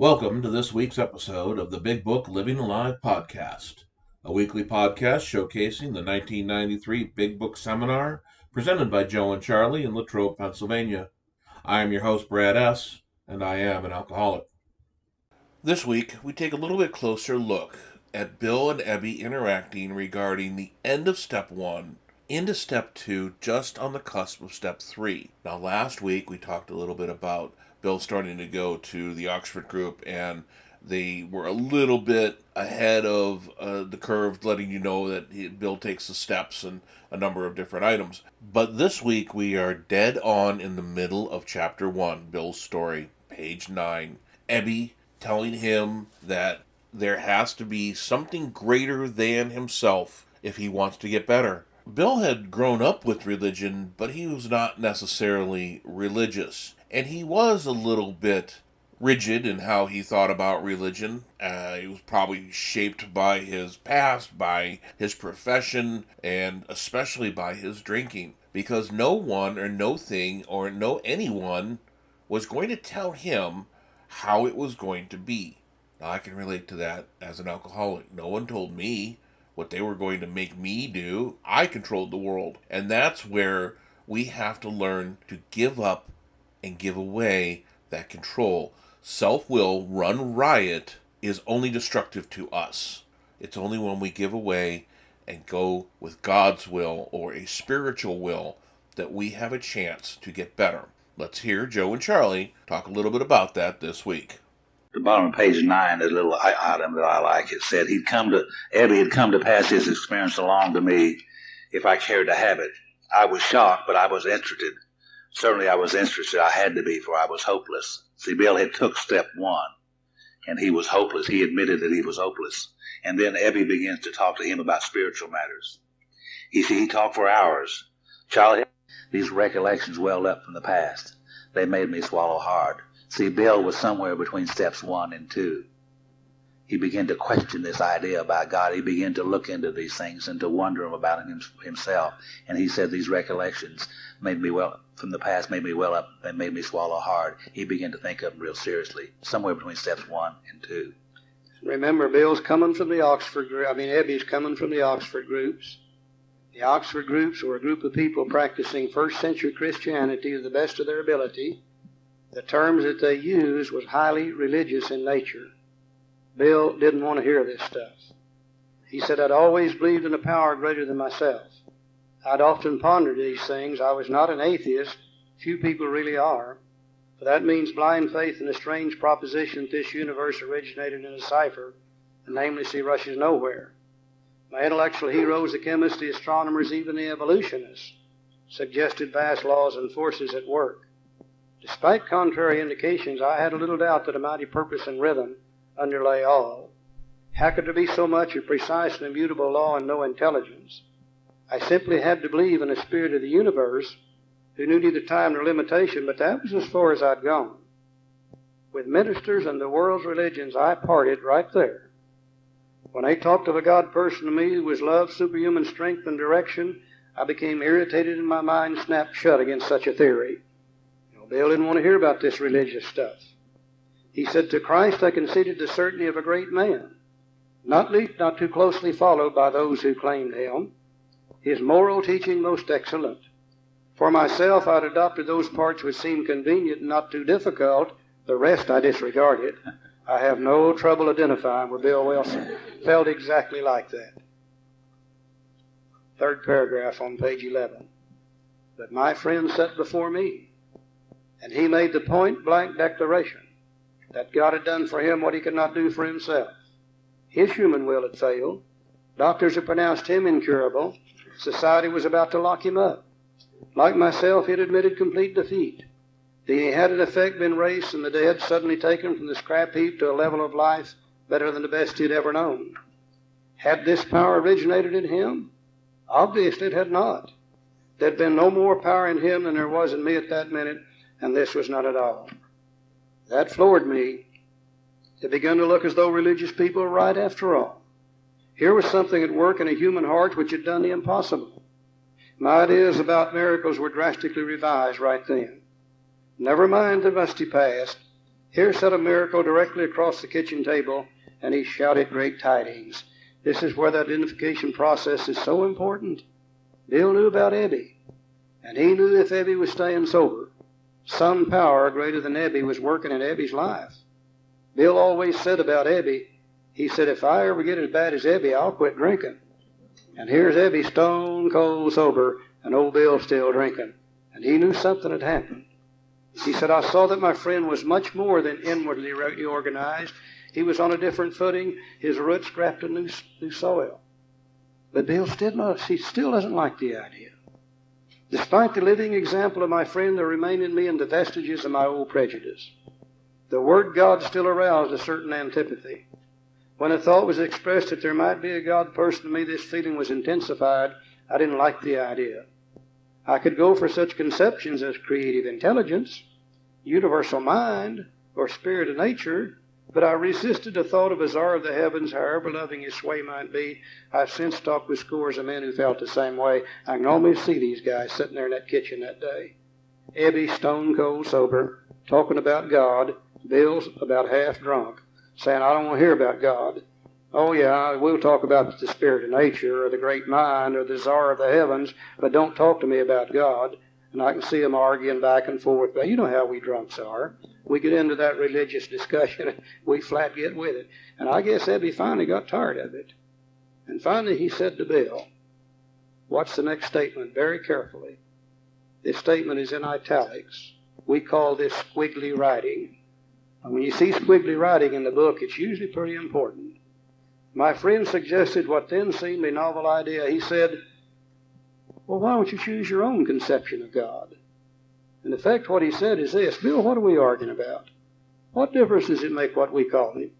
Welcome to this week's episode of the Big Book Living Alive podcast, a weekly podcast showcasing the 1993 Big Book Seminar presented by Joe&Charlie in Latrobe, Pennsylvania. I am your host, Brad S., and I am an alcoholic. This week, we take a little bit closer look at Bill and Ebby interacting regarding the end of Step 1 into Step 2, just on the cusp of Step 3. Now, last week, we talked a little bit about Bill starting to go to the Oxford group, and they were a little bit ahead of the curve, letting you know that Bill takes the steps and a number of different items. But this week, we are dead on in the middle of Chapter 1, Bill's story, page 9. Ebby telling him that there has to be something greater than himself if he wants to get better. Bill had grown up with religion, but he was not necessarily religious. And he was a little bit rigid in how he thought about religion. He was probably shaped by his past, by his profession, and especially by his drinking. Because no one or no thing or no anyone was going to tell him how it was going to be. Now, I can relate to that as an alcoholic. No one told me what they were going to make me do. I controlled the world. And that's where we have to learn to give up and give away that control. Self-will run riot is only destructive to us. It's only when we give away and go with God's will or a spiritual will that we have a chance to get better. Let's hear Joe and Charlie talk a little bit about that this week. The bottom of page 9, there's a little item that I like. It said Eddie had come to pass his experience along to me if I cared to have it. I was shocked, but I was interested. Certainly I was interested. I had to be, for I was hopeless. See, Bill had took step 1, and he was hopeless. He admitted that he was hopeless. And then Ebby begins to talk to him about spiritual matters. He talked for hours. Charlie, these recollections welled up from the past. They made me swallow hard. See, Bill was somewhere between steps 1 and 2. He began to question this idea about God. He began to look into these things and to wonder about himself. And he said these recollections from the past made me well up and made me swallow hard. He began to think of them real seriously, somewhere between steps 1 and 2. Remember, Bill's coming from the Oxford group. Ebby's coming from the Oxford groups. The Oxford groups were a group of people practicing first century Christianity to the best of their ability. The terms that they used was highly religious in nature. Bill didn't want to hear this stuff. He said, I'd always believed in a power greater than myself. I'd often pondered these things. I was not an atheist. Few people really are. For that means blind faith in a strange proposition that this universe originated in a cipher, and namely, see, rushes nowhere. My intellectual heroes, the chemists, the astronomers, even the evolutionists, suggested vast laws and forces at work. Despite contrary indications, I had a little doubt that a mighty purpose and rhythm underlay all. How could there be so much of precise and immutable law and no intelligence? I simply had to believe in the spirit of the universe, who knew neither time nor limitation, but that was as far as I'd gone. With ministers and the world's religions, I parted right there. When they talked of a God person to me who was love, superhuman strength, and direction, I became irritated and my mind snapped shut against such a theory. Bill didn't want to hear about this religious stuff. He said, to Christ I conceded the certainty of a great man, not too closely followed by those who claimed him. His moral teaching most excellent. For myself, I'd adopted those parts which seemed convenient and not too difficult. The rest I disregarded. I have no trouble identifying where Bill Wilson felt exactly like that. Third paragraph on page 11. But my friend sat before me, and he made the point-blank declaration that God had done for him what he could not do for himself. His human will had failed. Doctors had pronounced him incurable. Society was about to lock him up. Like myself, he had admitted complete defeat. He had in effect been raised from the dead, suddenly taken from the scrap heap to a level of life better than the best he'd ever known. Had this power originated in him? Obviously it had not. There'd been no more power in him than there was in me at that minute, and this was not at all. That floored me. It began to look as though religious people were right after all. Here was something at work in a human heart which had done the impossible. My ideas about miracles were drastically revised right then. Never mind the musty past. Here sat a miracle directly across the kitchen table, and he shouted great tidings. This is where the identification process is so important. Bill knew about Ebby, and he knew if Ebby was staying sober, some power greater than Ebby was working in Ebby's life. Bill always said about Ebby, he said, if I ever get as bad as Ebby, I'll quit drinking. And here's Ebby stone cold sober, and old Bill still drinking. And he knew something had happened. He said, I saw that my friend was much more than inwardly organized. He was on a different footing. His roots grabbed a new soil. But Bill still doesn't like the idea. Despite the living example of my friend, there remain in me the vestiges of my old prejudice. The word God still aroused a certain antipathy. When a thought was expressed that there might be a God person in me, this feeling was intensified. I didn't like the idea. I could go for such conceptions as creative intelligence, universal mind, or spirit of nature, but I resisted the thought of a czar of the heavens, however loving his sway might be. I've since talked with scores of men who felt the same way. I can almost see these guys sitting there in that kitchen that day. Ebby, stone cold sober, talking about God. Bill's about half drunk, saying, I don't want to hear about God. Oh, yeah, we'll talk about the spirit of nature or the great mind or the czar of the heavens, but don't talk to me about God. And I can see them arguing back and forth. But you know how we drunks are. We get into that religious discussion and we flat get with it. And I guess Ebby finally got tired of it. And finally he said to Bill, watch the next statement very carefully. This statement is in italics. We call this squiggly writing. And when you see squiggly writing in the book, it's usually pretty important. My friend suggested what then seemed a novel idea. He said, well, why don't you choose your own conception of God? In effect, what he said is this, Bill, what are we arguing about? What difference does it make what we call him?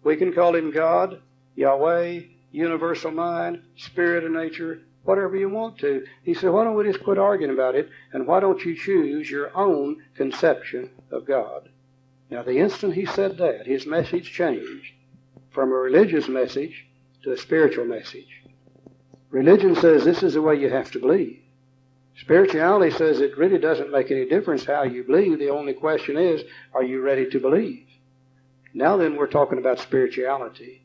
We can call him God, Yahweh, universal mind, spirit of nature, whatever you want to. He said, why don't we just quit arguing about it, and why don't you choose your own conception of God? Now, the instant he said that, his message changed from a religious message to a spiritual message. Religion says this is the way you have to believe. Spirituality says it really doesn't make any difference how you believe. The only question is, are you ready to believe? Now then, we're talking about spirituality.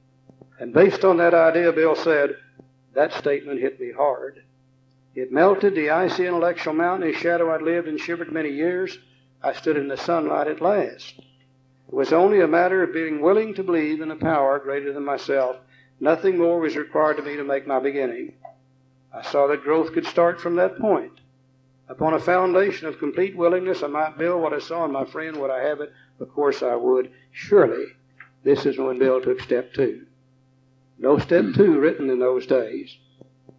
And based on that idea, Bill said, that statement hit me hard. It melted the icy intellectual mountain, a shadow I'd lived and shivered many years. I stood in the sunlight at last. It was only a matter of being willing to believe in a power greater than myself. Nothing more was required of me to make my beginning. I saw that growth could start from that point. Upon a foundation of complete willingness, I might build what I saw in my friend. Would I have it? Of course I would. Surely, this is when Bill took step 2. No step 2 written in those days.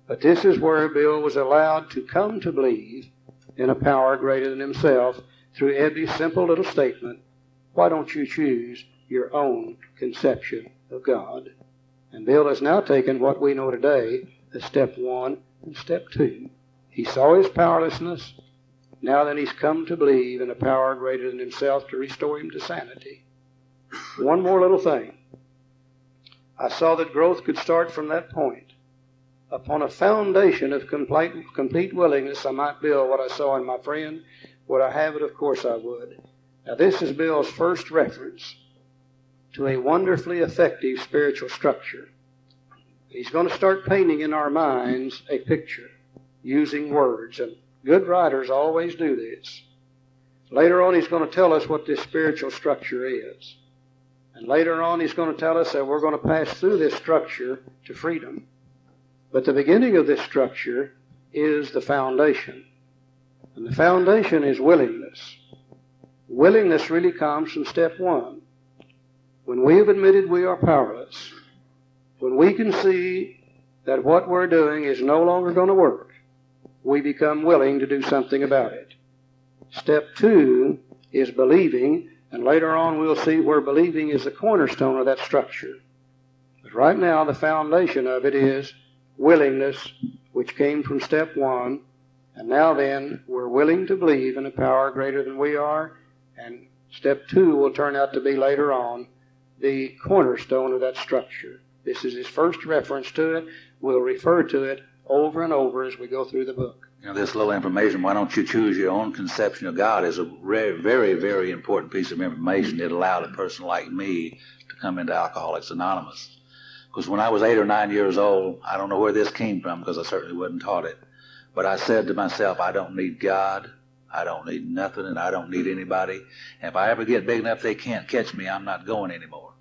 But this is where Bill was allowed to come to believe in a power greater than himself through Ebby's simple little statement, why don't you choose your own conception of God? And Bill has now taken what we know today as step 1 and step 2. He saw his powerlessness. Now then he's come to believe in a power greater than himself to restore him to sanity. One more little thing. I saw that growth could start from that point. Upon a foundation of complete willingness, I might build what I saw in my friend. Would I have it? Of course I would. Now this is Bill's first reference to a wonderfully effective spiritual structure. He's going to start painting in our minds a picture using words, and good writers always do this. Later on he's going to tell us what this spiritual structure is. And later on he's going to tell us that we're going to pass through this structure to freedom. But the beginning of this structure is the foundation. And the foundation is willingness. Willingness really comes from step 1. When we have admitted we are powerless, when we can see that what we're doing is no longer going to work, we become willing to do something about it. Step 2 is believing, and later on we'll see where believing is the cornerstone of that structure. But right now the foundation of it is willingness, which came from step 1, and now then we're willing to believe in a power greater than we are, and step 2 will turn out to be later on the cornerstone of that structure. This is his first reference to it. We'll refer to it over and over as we go through the book. This little information, why don't you choose your own conception of God, is a very, very, very important piece of information. It allowed a person like me to come into Alcoholics Anonymous. Because when I was 8 or 9 years old, I don't know where this came from because I certainly wasn't taught it, but I said to myself, I don't need God, I don't need nothing, and I don't need anybody. And if I ever get big enough they can't catch me, I'm not going anymore.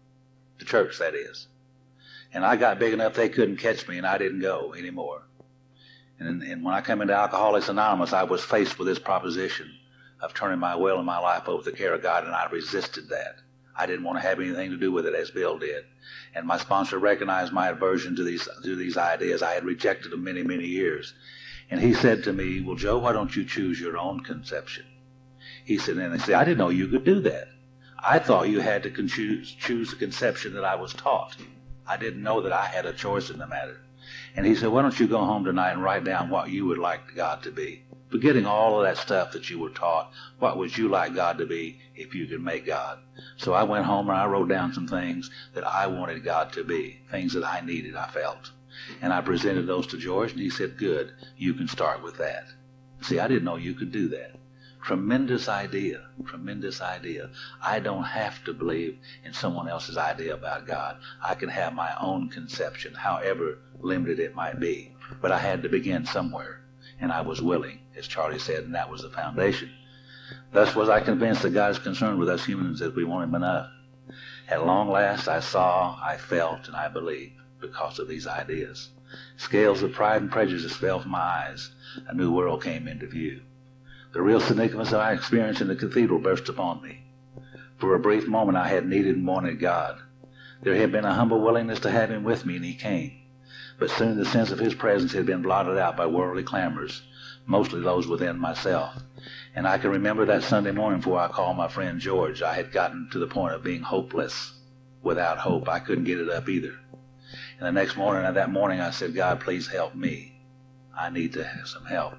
To church, that is. And I got big enough they couldn't catch me, and I didn't go anymore. And when I come into Alcoholics Anonymous, I was faced with this proposition of turning my will and my life over to the care of God, and I resisted that. I didn't want to have anything to do with it, as Bill did. And my sponsor recognized my aversion to these ideas. I had rejected them many, many years. And he said to me, well, Joe, why don't you choose your own conception? He said, and I said, I didn't know you could do that. I thought you had to choose the conception that I was taught. I didn't know that I had a choice in the matter. And he said, why don't you go home tonight and write down what you would like God to be? Forgetting all of that stuff that you were taught, what would you like God to be if you could make God? So I went home and I wrote down some things that I wanted God to be, things that I needed, I felt. And I presented those to George, and he said, good, you can start with that. See, I didn't know you could do that. Tremendous idea, tremendous idea. I don't have to believe in someone else's idea about God. I can have my own conception, however limited it might be. But I had to begin somewhere, and I was willing, as Charlie said, and that was the foundation. Thus was I convinced that God is concerned with us humans as we want him enough. At long last I saw, I felt, and I believed because of these ideas. Scales of pride and prejudice fell from my eyes. A new world came into view. The real significance of my experience in the cathedral burst upon me. For a brief moment I had needed and wanted God. There had been a humble willingness to have him with me, and he came. But soon the sense of his presence had been blotted out by worldly clamors, mostly those within myself. And I can remember that Sunday morning before I called my friend George. I had gotten to the point of being hopeless. Without hope, I couldn't get it up either. And the next morning, I said, God, please help me. I need to have some help.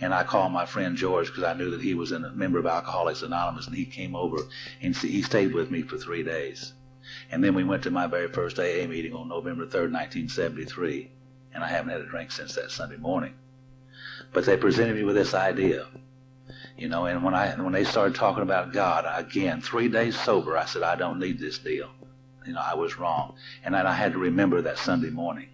And I called my friend George because I knew that he was a member of Alcoholics Anonymous, and he came over and he stayed with me for 3 days. And then we went to my very first AA meeting on November 3rd, 1973, and I haven't had a drink since that Sunday morning. But they presented me with this idea, and when they started talking about God, again, 3 days sober, I said, I don't need this deal. I was wrong. And then I had to remember that Sunday morning,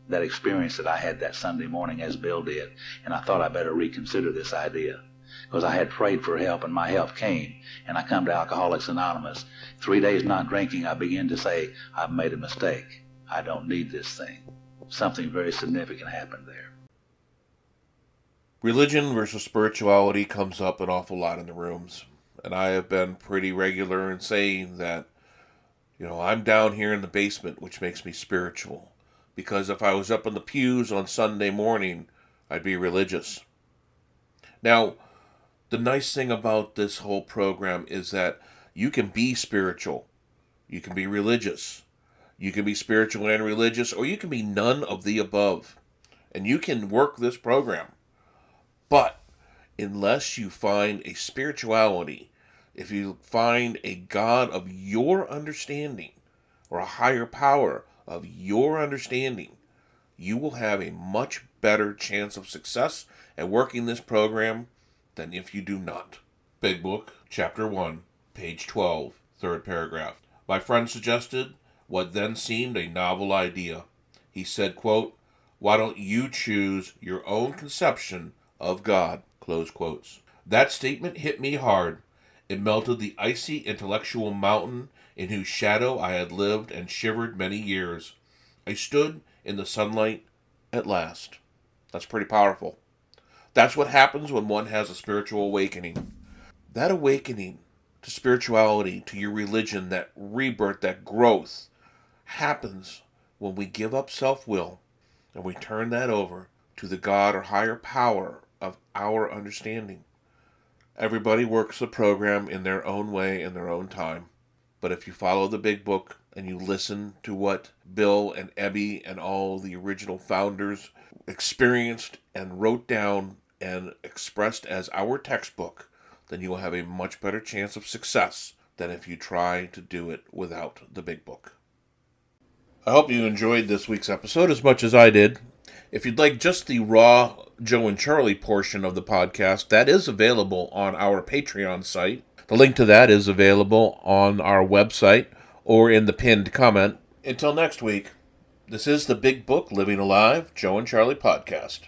that experience that I had that Sunday morning as Bill did, and I thought I better reconsider this idea because I had prayed for help, and my help came, and I come to Alcoholics Anonymous. 3 days not drinking, I began to say, I've made a mistake. I don't need this thing. Something very significant happened there. Religion versus spirituality comes up an awful lot in the rooms, and I have been pretty regular in saying that, I'm down here in the basement, which makes me spiritual. Because if I was up in the pews on Sunday morning, I'd be religious. Now, the nice thing about this whole program is that you can be spiritual. You can be religious. You can be spiritual and religious, or you can be none of the above. And you can work this program. But unless you find a spirituality, if you find a God of your understanding, or a higher power of your understanding, you will have a much better chance of success at working this program than if you do not. Big Book, Chapter 1, page 12, third paragraph. My friend suggested what then seemed a novel idea. He said, quote, why don't you choose your own conception of God, close quotes. That statement hit me hard. It melted the icy intellectual mountain in whose shadow I had lived and shivered many years. I stood in the sunlight at last. That's pretty powerful. That's what happens when one has a spiritual awakening. That awakening to spirituality, to your religion, that rebirth, that growth, happens when we give up self-will and we turn that over to the God or higher power of our understanding. Everybody works the program in their own way, in their own time. But if you follow the Big Book and you listen to what Bill and Ebby and all the original founders experienced and wrote down and expressed as our textbook, then you will have a much better chance of success than if you try to do it without the Big Book. I hope you enjoyed this week's episode as much as I did. If you'd like just the raw Joe and Charlie portion of the podcast, that is available on our Patreon site. The link to that is available on our website or in the pinned comment. Until next week, this is the Big Book Living Alive Joe and Charlie podcast.